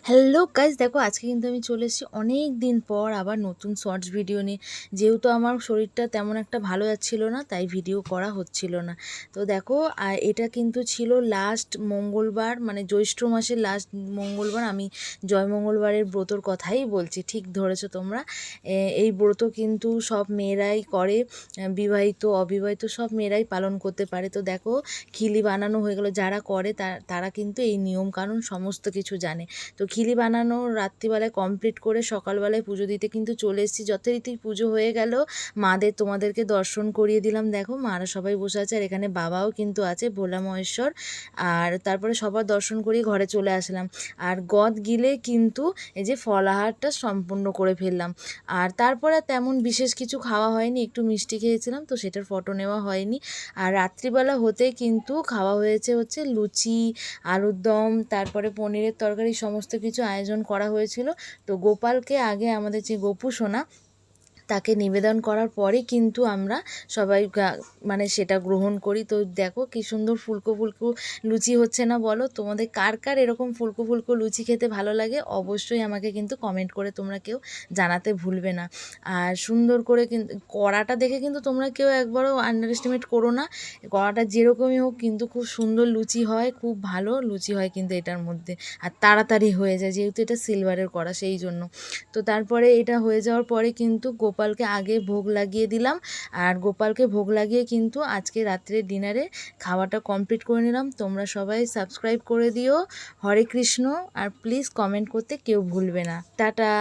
Hello guys, দেখো আজকে কিন্তু আমি চলে এসেছি অনেক দিন পর আবার নতুন শর্টস ভিডিও নিয়ে। যেহেতু আমার শরীরটা তেমন একটা ভালো যাচ্ছিল না, তাই ভিডিও করা হচ্ছিল না। তো দেখো, এটা কিন্তু ছিল লাস্ট মঙ্গলবার, মানে জ্যৈষ্ঠ মাসের লাস্ট মঙ্গলবার। আমি জয় মঙ্গলবারের ব্রতর কথাই বলছি, ঠিক ধরেছো তোমরা। এই ব্রত কিন্তু সব মেয়েরাই করে, বিবাহিত অবিবাহিত সব মেয়েরাই পালন করতে পারে। তো দেখো, খিলি বানানো হয়ে গেলো। যারা করে তারা কিন্তু এই নিয়মকানুন সমস্ত কিছু জানে। তো খিলি বানানো রাত্রিবেলায় কমপ্লিট করে সকালবেলায় পুজো দিতে কিন্তু চলে এসেছি। যথারীতি পুজো হয়ে গেল, তোমাদেরকে দর্শন করিয়ে দিলাম। দেখো, মারা সবাই বসে আছে, আর এখানে বাবাও কিন্তু আছে, ভোলা মহেশ্বর। আর তারপরে সবার দর্শন করিয়ে ঘরে চলে আসলাম। আর গদ গিলে কিন্তু এই যে ফলাহারটা সম্পূর্ণ করে ফেললাম। আর তারপরে তেমন বিশেষ কিছু খাওয়া হয়নি, একটু মিষ্টি খেয়েছিলাম, তো সেটার ফটো নেওয়া হয়নি। আর রাত্রিবেলা হতে কিন্তু খাওয়া হচ্ছে লুচি, আলুর দম, তারপরে পনিরের তরকারি, সমস্ত কিছু আয়োজন করা হয়েছিল। তো গোপালকে আগে, আমাদের যে গোপু সোনা, তাকে নিবেদন করার পরে কিন্তু আমরা সবাই মানে সেটা গ্রহণ করি। তো দেখো কি সুন্দর ফুলকো ফুলকো লুচি হচ্ছে না বলো? তোমাদের কার কার এরকম ফুলকো ফুলকো লুচি খেতে ভালো লাগে অবশ্যই আমাকে কিন্তু কমেন্ট করে তোমরা কেউ জানাতে ভুলবে না। আর সুন্দর করে কিন্তু কড়াটা দেখে কিন্তু তোমরা কেউ একবারও আন্ডার এস্টিমেট করো না। কড়াটা যেরকমই হোক কিন্তু খুব সুন্দর লুচি হয়, খুব ভালো লুচি হয় কিন্তু এটার মধ্যে। আর তাড়াতাড়ি হয়ে যায়, যেহেতু এটা সিলভারের কড়া, সেই জন্য। তো তারপরে এটা হয়ে যাওয়ার পরে কিন্তু গোপালকে আগে ভোগ লাগিয়ে দিলাম। আর গোপালকে ভোগ লাগিয়ে কিন্তু আজকে রাত্রের ডিনারে খাওয়াটা কমপ্লিট করে নিলাম। তোমরা সবাই সাবস্ক্রাইব করে দিও। হরে কৃষ্ণ। আর প্লিজ কমেন্ট করতে কেউ ভুলবে না। টাটা।